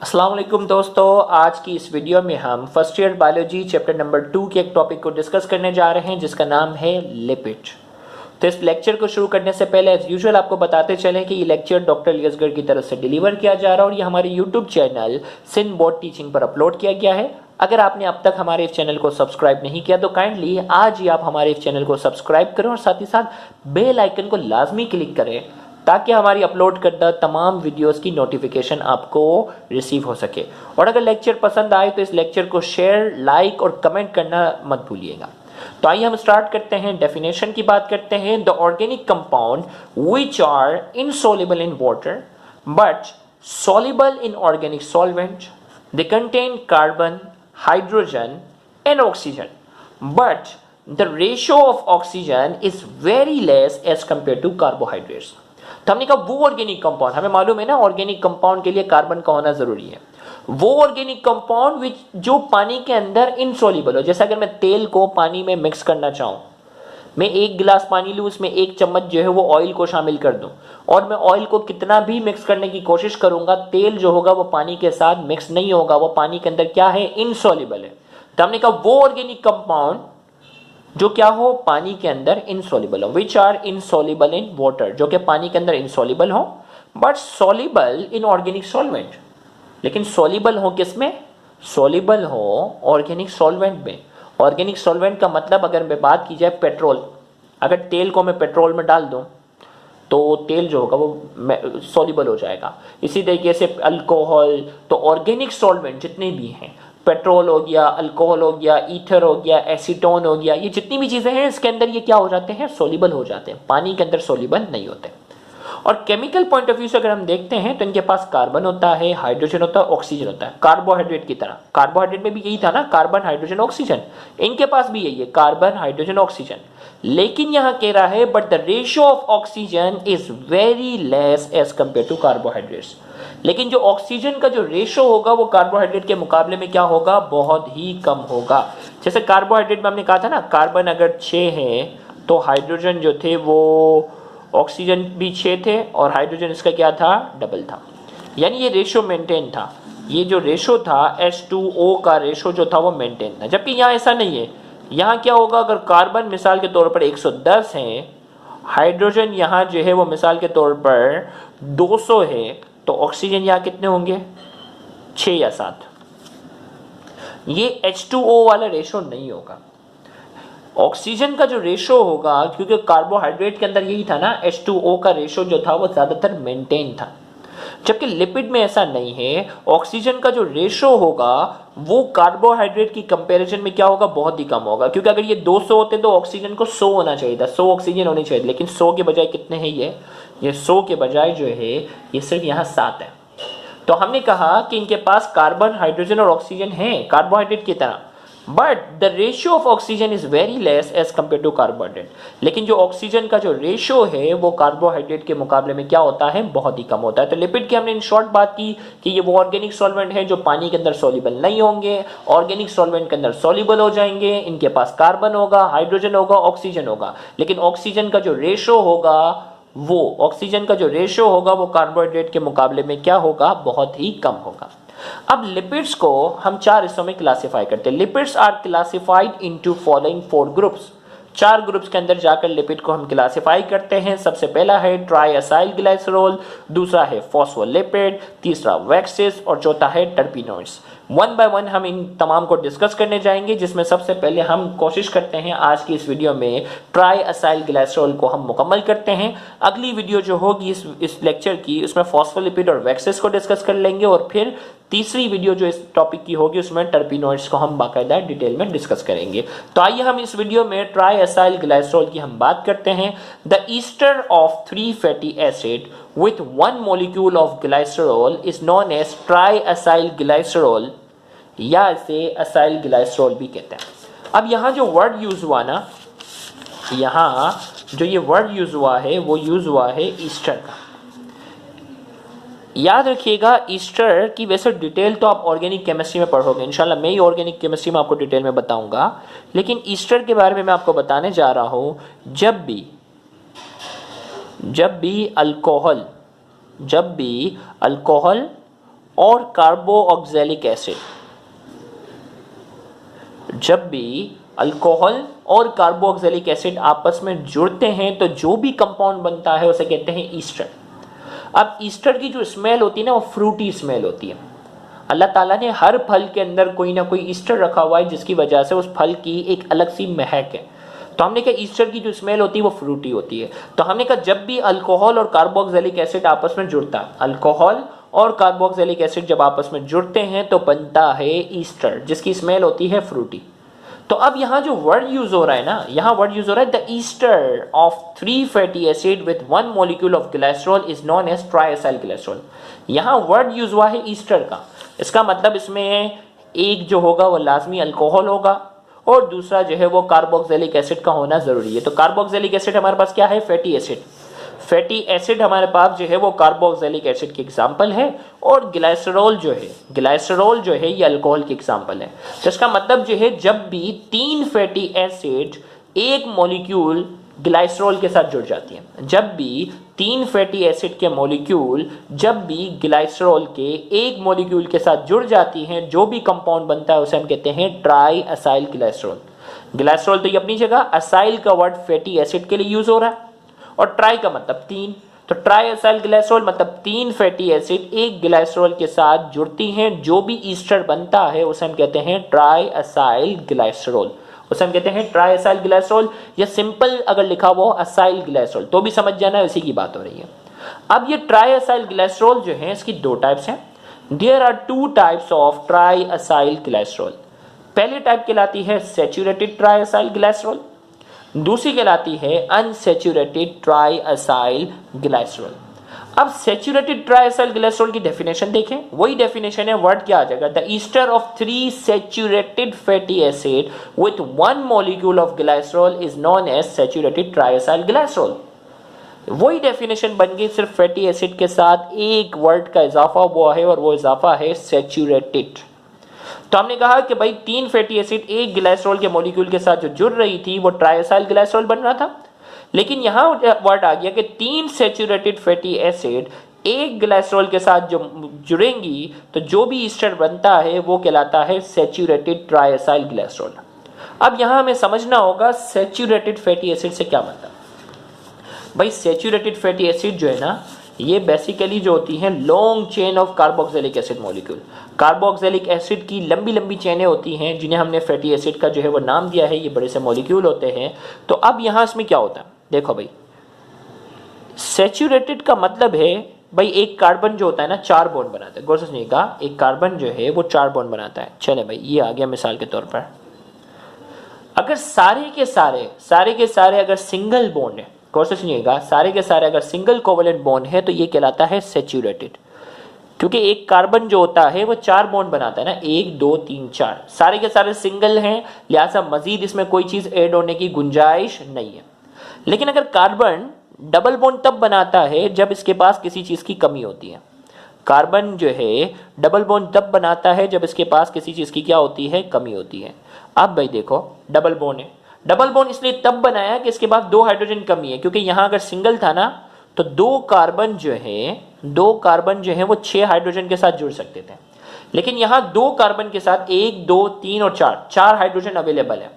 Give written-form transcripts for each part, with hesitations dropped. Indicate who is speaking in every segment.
Speaker 1: अस्सलाम वालेकुम दोस्तों, आज की इस वीडियो में हम first year biology chapter number 2 के एक टॉपिक को डिस्कस करने जा रहे हैं जिसका नाम है लिपिड। तो इस लेक्चर को शुरू करने से पहले एज यूजुअल आपको बताते चलें कि ये लेक्चर डॉक्टर लियसगढ़ की तरफ से डिलीवर किया जा रहा है और ये हमारे YouTube channel Sindh board teaching पर अपलोड किया गया है। अगर आपने अब तक हमारे इस चैनल को सब्सक्राइब नहीं किया तो काइंडली आज ही आप हमारे इस चैनल को सब्सक्राइब करें और साथ ही साथ बेल आइकन को लाजमी क्लिक करें ताकि हमारी अपलोड करदा तमाम वीडियोस की नोटिफिकेशन आपको रिसीव हो सके। और अगर लेक्चर पसंद आए तो इस लेक्चर को शेयर, लाइक और कमेंट करना मत भूलिएगा। तो आइए हम स्टार्ट करते हैं, डेफिनेशन की बात करते हैं। The organic compound which are insoluble in water but soluble in organic solvent. They contain carbon, hydrogen and oxygen, but the ratio of oxygen is very less as compared to carbohydrates. तो हमने कहा वो organic compound, हमें मालूम है ना organic compound के लिए कार्बन का होना जरूरी है। वो ऑर्गेनिक कंपाउंड विच जो पानी के अंदर इनसॉल्युबल हो, जैसे अगर मैं तेल को पानी में मिक्स करना चाहूं, मैं एक गिलास पानी लूं, उसमें एक चम्मच जो है वो ऑयल को शामिल कर दूं और मैं ऑयल को कितना भी मिक्स करने की कोशिश करूंगा, तेल जो होगा वो पानी के साथ मिक्स नहीं होगा, वो पानी के अंदर क्या है, इनसॉल्युबल है। तो हमने कहा वो ऑर्गेनिक कंपाउंड जो क्या हो, पानी के अंदर इनसॉल्युबल हो, which are insoluble in water, जो कि पानी के अंदर इनसॉल्युबल हो but soluble in organic solvent. लेकिन सॉल्युबल हो किसमें, सॉल्युबल हो ऑर्गेनिक सॉल्वेंट में। ऑर्गेनिक सॉल्वेंट का मतलब अगर मैं बात की जाए पेट्रोल, अगर तेल को मैं पेट्रोल में डाल दूं तो तेल जो होगा वो सॉल्युबल हो जाएगा। इसी तरीके से अल्कोहल, तो ऑर्गेनिक सॉल्वेंट जितने भी हैं, पेट्रोल हो गया, अल्कोहल हो गया, ईथर हो गया, एसीटोन हो गया, ये जितनी भी चीजें हैं इसके अंदर ये क्या हो जाते हैं, सॉल्युबल हो जाते हैं, पानी के अंदर सॉल्युबल नहीं होते। और केमिकल पॉइंट ऑफ व्यू से अगर हम देखते हैं तो इनके पास कार्बन होता है, हाइड्रोजन होता है, ऑक्सीजन होता है, कार्बोहाइड्रेट की तरह। कार्बोहाइड्रेट में भी यही था ना, कार्बन हाइड्रोजन ऑक्सीजन, इनके पास भी यही है, कार्बन हाइड्रोजन ऑक्सीजन। लेकिन यहां कह रहा है but the ratio of oxygen is very less as compare to carbohydrates. लेकिन जो ऑक्सीजन का जो रेशियो होगा वो कार्बोहाइड्रेट के मुकाबले में क्या होगा, बहुत ही कम होगा। जैसे कार्बोहाइड्रेट में हमने कहा था ना, कार्बन अगर 6 है तो हाइड्रोजन जो थे वो, ऑक्सीजन भी 6 थे और हाइड्रोजन इसका क्या था, डबल था। यानी ये रेशियो मेंटेन था, ये जो रेशियो था H2O का रेशियो जो था वो मेंटेन था। जबकि यहाँ ऐसा नहीं है, यहाँ क्या होगा, अगर कार्बन मिसाल के तौर पर 110 है, हाइड्रोजन यहाँ जो है वो मिसाल के तौर पर 200 है, तो ऑक्सीजन यहाँ कितने होंगे, 6 या 7। ये H2O वाला रेशियो नहीं होगा। ऑक्सीजन का जो रेशियो होगा, क्योंकि कार्बोहाइड्रेट के अंदर यही था ना, H2O का रेशियो जो था वो ज्यादातर मेंटेन था। जबकि लिपिड में ऐसा नहीं है, ऑक्सीजन का जो रेशियो होगा वो कार्बोहाइड्रेट की कंपैरिजन में क्या होगा, बहुत ही कम होगा। क्योंकि अगर ये 200 होते तो ऑक्सीजन को 100 होना चाहिए था, 100 ऑक्सीजन होनी चाहिए, लेकिन 100 के बजाय कितने हैं, ये 100 के बजाय जो है ये सिर्फ यहाँ 7 है। तो हमने कहा कि इनके पास कार्बन, हाइड्रोजन और ऑक्सीजन है कार्बोहाइड्रेट की तरह, but the ratio of oxygen is very less as compare to carbohydrate. लेकिन जो ऑक्सीजन का जो रेशियो है वो कार्बोहाइड्रेट के मुकाबले में क्या होता है, बहुत ही कम होता है। तो लिपिड की हमने इन शॉर्ट बात की कि ये वो ऑर्गेनिक सॉल्वेंट है जो पानी के अंदर सॉल्युबल नहीं होंगे, ऑर्गेनिक सॉल्वेंट के अंदर सॉल्युबल हो जाएंगे। इनके पास कार्बन होगा, हाइड्रोजन होगा, ऑक्सीजन होगा, लेकिन ऑक्सीजन का जो रेशियो होगा वो कार्बोहाइड्रेट के मुकाबले में क्या होगा, बहुत ही कम होगा। अब लिपिड्स को हम 4 हिस्सों में क्लासिफाई करते हैं। Lipids are classified into following 4 groups. 4 groups के अंदर जाकर लिपिड को हम क्लासिफाई करते हैं। सबसे पहला है ट्राईएसाइल ग्लाइसरॉल, दूसरा है फॉस्फोलिपिड, तीसरा वैक्सेस और चौथा है टर्पिनोइड्स। वन बाय वन हम इन तमाम को डिस्कस करने जाएंगे, जिसमें सबसे पहले हम कोशिश करते हैं आज की इस वीडियो में ट्राईएसाइल ग्लाइसरॉल को हम मुकम्मल करते हैं। अगली वीडियो जो होगी इस लेक्चर की, उसमें फॉस्फोलिपिड और वैक्सेस को डिस्कस कर लेंगे और फिर तीसरी वीडियो जो इस टॉपिक की होगी उसमें टर्पिनोइड्स को हम बाकायदा डिटेल में डिस्कस करेंगे। तो आइए हम इस वीडियो में ट्राईएसाइल ग्लाइसरॉल की हम बात करते हैं। The ester of 3 fatty acid with 1 molecule of glycerol is known as triacyl glycerol, या इसे असाइल ग्लाइसरॉल भी कहते हैं। अब यहाँ जो वर्ड यूज हुआ ना, यहाँ जो ये वर्ड यूज हुआ है वो यूज हुआ है ईस्टर का। याद रखिएगा, ईस्टर की वैसे डिटेल तो आप ऑर्गेनिक केमिस्ट्री में पढ़ोगे, इंशाल्लाह मैं ही ऑर्गेनिक केमिस्ट्री में आपको डिटेल में बताऊंगा, लेकिन ईस्टर के बारे में मैं आपको बताने जा रहा हूं। जब भी अल्कोहल और कार्बोक्सिलिक एसिड, जब भी अल्कोहल और कार्बोक्सिलिक एसिड आपस में जुड़ते हैं तो जो भी कंपाउंड बनता है उसे कहते हैं ईस्टर। अब ईस्टर की जो स्मेल होती है ना, वो फ्रूटी स्मेल होती है। अल्लाह ताला ने हर फल के अंदर कोई ना कोई ईस्टर रखा हुआ है, जिसकी वजह से उस फल की एक अलग सी महक है। तो हमने कहा ईस्टर की जो स्मेल होती है वो फ्रूटी होती है। तो हमने कहा जब भी अल्कोहल और कार्बोक्सिलिक एसिड आपस में जुड़ता है, अल्कोहल और कार्बोक्सिलिक एसिड जब आपस में जुड़ते हैं तो बनता है ईस्टर, जिसकी स्मेल होती है फ्रूटी। तो अब यहां जो वर्ड यूज हो रहा है ना, यहां वर्ड यूज हो रहा है the ester of 3 fatty acid with 1 molecule of glycerol is known as triacylglycerol ग्लिसरॉल। यहां वर्ड यूज हुआ है ईस्टर का। इसका मतलब इसमें एक जो होगा वो लाजमी अल्कोहल होगा और दूसरा जो है वो कार्बोक्सिलिक एसिड का होना जरूरी है। तो कार्बोक्सिलिक एसिड हमारे पास क्या है? Fatty acid. फैटी एसिड हमारे पास जो है वो कार्बोक्सिलिक एसिड की एग्जांपल है और ग्लाइसरॉल जो है ये अल्कोहल की एग्जांपल है। तो इसका मतलब जो है जब भी 3 फैटी एसिड एक मॉलिक्यूल ग्लाइसरॉल के साथ जुड़ जाती है, जब भी 3 फैटी एसिड के मॉलिक्यूल जब भी ग्लाइसरॉल के एक मॉलिक्यूल के साथ जुड़ जाती हैं, जो भी कंपाउंड बनता है उसे हम कहते हैं ट्राई असाइल ग्लाइसरॉल। ग्लाइसरॉल तो ये अपनी जगह, असाइल का वर्ड फैटी एसिड के लिए यूज हो रहा है और ट्राई का मतलब 3। तो ट्राई असाइल ग्लाइसरॉल मतलब 3 फैटी एसिड एक ग्लाइसरॉल के साथ जुड़ती हैं, जो भी ईस्टर बनता है उसे हम कहते हैं ट्राई असाइल ग्लाइसरॉल, उसे हम कहते हैं ट्राई असाइल ग्लाइसरॉल। या सिंपल अगर लिखा हुआ असाइल ग्लाइसरॉल तो भी समझ जाना इसी की बात हो रही है। अब ये ट्राई असाइल ग्लाइसरॉल जो है इसकी 2 टाइप्स हैं। There are 2 types of triacyl glycerol. पहली टाइप कहलाती है सैचुरेटेड ट्राई असाइल ग्लाइसरॉल, दूसरी कहलाती है अनसैचुरेटेड ट्राई असाइल ग्लाइसरॉल। अब सैचुरेटेड ट्राई असाइल ग्लाइसरॉल की डेफिनेशन देखें, वही डेफिनेशन है, वर्ड क्या आ जाएगा? The ester of 3 saturated fatty acid with 1 molecule of glycerol is known as saturated triacyl glycerol. वही डेफिनेशन बन गई, सिर्फ फैटी एसिड के साथ एक वर्ड का इजाफा हुआ है और वो इजाफा है सैचुरेटेड। तो हमने कहा कि भाई 3 फैटी एसिड एक ग्लाइसरॉल के मॉलिक्यूल के साथ जो जुड़ रही थी वो ट्राइएसाइल ग्लाइसरॉल बन रहा था, लेकिन यहां वर्ड आ गया कि 3 सैचुरेटेड फैटी एसिड एक ग्लाइसरॉल के साथ जो जुड़ेंगी तो जो भी ईस्टर बनता है वो कहलाता है सैचुरेटेड ट्राइएसाइल ग्लाइसरॉल। अब यहां हमें समझना होगा सैचुरेटेड फैटी एसिड से क्या मतलब। भाई सैचुरेटेड फैटी एसिड जो है ना, ये बेसिकली जो होती हैं long chain of carboxylic acid molecule. Carboxylic acid की लंबी लंबी चेनें होती हैं जिन्हें हमने फैटी एसिड का जो है वो नाम दिया है, ये बड़े से मॉलिक्यूल होते हैं। तो अब यहां इसमें क्या होता है, देखो भाई सैचुरेटेड का मतलब है भाई एक कार्बन जो होता है ना 4 बॉन्ड बनाता है। गौर से सुनिएगा, एक कार्बन जो है वो 4 बॉन्ड बनाता है। चले भाई ये आ गया मिसाल के तौर पर, अगर सारे के सारे अगर सिंगल बॉन्ड है, गौर से सुनिएगा, सारे के सारे अगर सिंगल कोवेलेंट बॉन्ड है तो ये कहलाता है सैचुरेटेड। क्योंकि एक कार्बन जो होता है वो 4 बॉन्ड बनाता है ना, 1 2 3 4, सारे के सारे सिंगल हैं, लिहाजा मजीद इसमें कोई चीज ऐड होने की गुंजाइश नहीं है। लेकिन अगर कार्बन डबल बॉन्ड तब बनाता है जब इसके पास किसी चीज की कमी होती है। कार्बन जो है डबल बॉन्ड तब बनाता है जब इसके पास किसी चीज की क्या होती है, कमी होती है। अब भाई देखो डबल बॉन्ड है, डबल बॉन्ड इसलिए तब बनाया कि इसके पास 2 हाइड्रोजन कमी है, क्योंकि यहां अगर सिंगल था ना तो 2 कार्बन जो है वो 6 हाइड्रोजन के साथ जुड़ सकते थे, लेकिन यहां 2 कार्बन के साथ 1 2 3 और 4 हाइड्रोजन अवेलेबल है,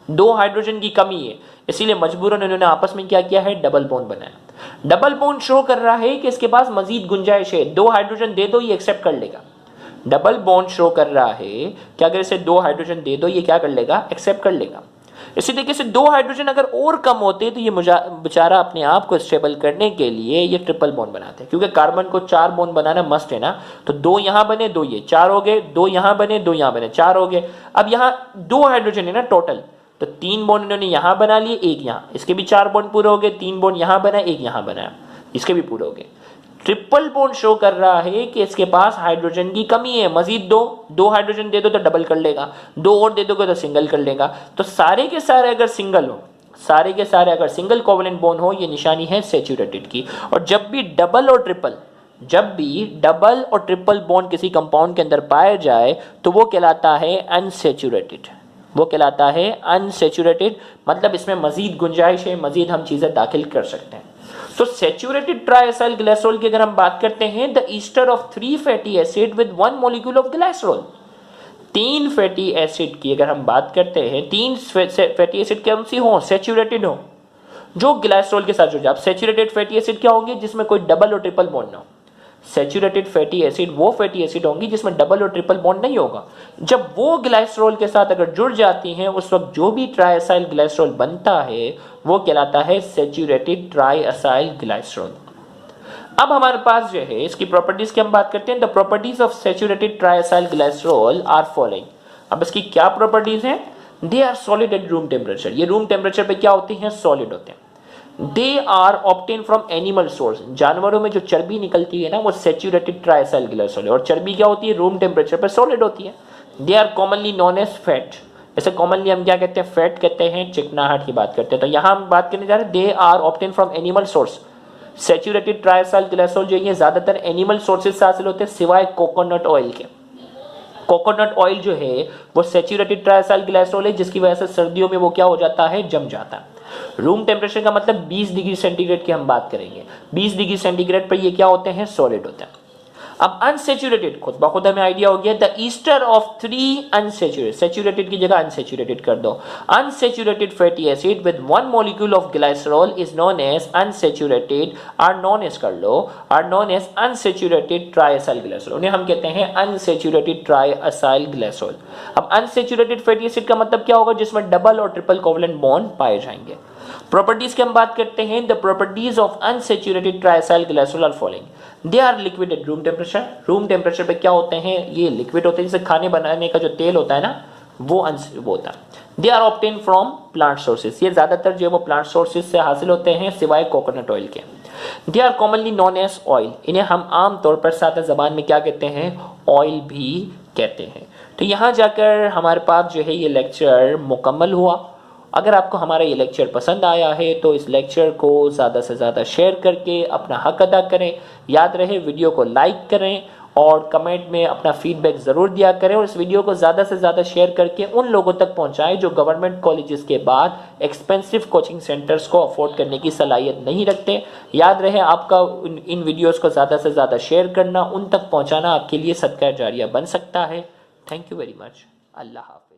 Speaker 1: 2 हाइड्रोजन की कमी है, इसीलिए मजबूरन उन्होंने आपस में क्या किया है, डबल बॉन्ड बनाया। डबल बॉन्ड शो कर रहा है कि इसके पास मजीद गुंजाइश है, 2 हाइड्रोजन दे दो ये एक्सेप्ट कर लेगा। डबल बॉन्ड शो कर रहा है कि अगर इसे 2 हाइड्रोजन दे दो ये क्या कर लेगा, एक्सेप्ट कर लेगा। इसी तरीके से 2 हाइड्रोजन अगर और कम होते तो ये बेचारा अपने आप को स्टेबल करने के लिए ये ट्रिपल बॉन्ड बनाते हैं, क्योंकि कार्बन को 4 बॉन्ड बनाना मस्ट है ना। तो 2 यहां बने 2 ये 4 हो गए, 2 यहां बने 2 यहां बने 4 हो गए। अब यहां 2 हाइड्रोजन है ना टोटल, तो 3 बॉन्ड इन्होंने यहां बना लिए, 1 यहां, इसके भी 4 बॉन्ड पूरे हो गए, 3 बॉन्ड यहां बना, 1 यहां बना, इसके भी पूरे हो गए। ट्रिपल बॉन्ड शो कर रहा है कि इसके पास हाइड्रोजन की कमी है, मजीद 2 हाइड्रोजन दे दो तो डबल कर लेगा, 2 और दे दोगे तो सिंगल कर लेगा। तो सारे के सारे अगर सिंगल हो, सारे के सारे अगर सिंगल कोवेलेंट बॉन्ड हो, ये निशानी है सैचुरेटेड की। और जब भी डबल और ट्रिपल बॉन्ड किसी कंपाउंड के अंदर पाया जाए तो वो कहलाता है अनसैचुरेटेड, मतलब इसमें मजीद गुंजाइश है, मजीद हम चीजें दाखिल कर सकते हैं। तो सैचुरेटेड ट्राइएसाइल ग्लिसरॉल की अगर हम बात करते हैं, the ester of 3 fatty acid with 1 molecule of glycerol. 3 fatty acid की अगर हम बात करते हैं, 3 फैटी एसिड कौन सी हो, सैचुरेटेड हो, जो ग्लिसरॉल के साथ जुड़ जाए। अब सैचुरेटेड फैटी एसिड क्या होंगे, जिसमें कोई डबल और ट्रिपल बॉन्ड ना हो। सैचुरेटेड फैटी एसिड वो फैटी एसिड होंगी जिसमें डबल और ट्रिपल बॉन्ड नहीं होगा। जब वो ग्लिसरॉल के साथ अगर जुड़ जाती हैं, उस वक्त जो भी ट्राइएसाइल ग्लिसरॉल बनता है वो कहलाता है सैचुरेटेड ट्राइएसाइल ग्लिसरॉल। अब हमारे पास जो है इसकी प्रॉपर्टीज की हम बात करते हैं। The properties of saturated ट्राइएसाइल glycerol are following. अब इसकी क्या प्रॉपर्टीज हैं, they are solid at room temperature. ये रूम टेम्परेचर पे क्या होती हैं, सॉलिड होते हैं। They are obtain from animal source. जानवरों में जो चर्बी निकलती है ना, वो सैचुरेटेड ट्राइएसाइल ग्लिसरॉल है, और चर्बी क्या होती है, रूम टेम्परेचर पर सॉलिड होती है। They are commonly known as fat. ऐसे कॉमनली हम क्या कहते हैं, फैट कहते हैं, चिकनाहट की बात करते हैं। तो यहां हम बात करने जा रहे हैं, they are obtain from animal source. Saturated ट्राइएसाइल ग्लिसरॉल जो है ज्यादातर एनिमल सोर्सेज से हासिल होते हैं, सिवाय कोकोनट ऑयल के। कोकोनट ऑयल जो है वो सैचुरेटेड ट्राइएसाइल ग्लिसरॉल है, जिसकी वजह से सर्दियों में वो क्या हो जाता है, जम जाता है। रूम टेम्परेचर का मतलब 20 डिग्री सेंटीग्रेड की हम बात करेंगे। 20 डिग्री सेंटीग्रेड पर ये क्या होते हैं, सॉलिड होते हैं। अब अनसैचुरेटेड, खुद ब खुद हमें आइडिया हो गया, the ester of 3 unsaturated, saturated की जगह अनसैचुरेटेड कर दो, unsaturated fatty acid with 1 molecule of glycerol is known as unsaturated, are known as कर लो, आर नोन एज अनसैचुरेटेड ट्राइएसाइल ग्लिसरॉल। उन्हें हम कहते हैं अनसैचुरेटेड ट्राइएसाइल ग्लिसरॉल। अब अनसैचुरेटेड फैटी एसिड का मतलब क्या होगा, जिसमें डबल और ट्रिपल कोवलेंट बॉन्ड पाए जाएंगे। प्रॉपर्टीज की हम बात करते हैं, the properties of unsaturated ट्राइएसाइल glycerol are following. They are liquid at room temperature. Room temperature पे क्या होते हैं, ये लिक्विड होते हैं, जैसे खाने बनाने का जो तेल होता है ना, वो होता है। They are obtain from plant sources. ये ज्यादातर जो है वो प्लांट सोर्सेज से हासिल होते हैं, सिवाय कोकोनट ऑयल के। They are commonly known as oil. इन्हें हम आम तौर पर सादा जबान में क्या कहते हैं, ऑयल भी कहते हैं। तो यहां जाकर हमारे पास जो है ये लेक्चर मुकम्मल हुआ। अगर आपको हमारा ये लेक्चर पसंद आया है तो इस लेक्चर को ज़्यादा से ज़्यादा शेयर करके अपना हक अदा करें। याद रहे, वीडियो को लाइक करें और कमेंट में अपना फीडबैक ज़रूर दिया करें, और इस वीडियो को ज़्यादा से ज़्यादा शेयर करके उन लोगों तक पहुंचाएं जो गवर्नमेंट कॉलेजेस के बाद एक्सपेंसिव कोचिंग सेंटर्स को अफोर्ड करने की सलाहियत नहीं रखते। याद रहे, आपका इन वीडियोज़ को ज़्यादा से ज़्यादा शेयर करना, उन तक पहुँचाना आपके लिए सदका जारिया बन सकता है। Thank you very much. अल्लाह हाफ़िज़।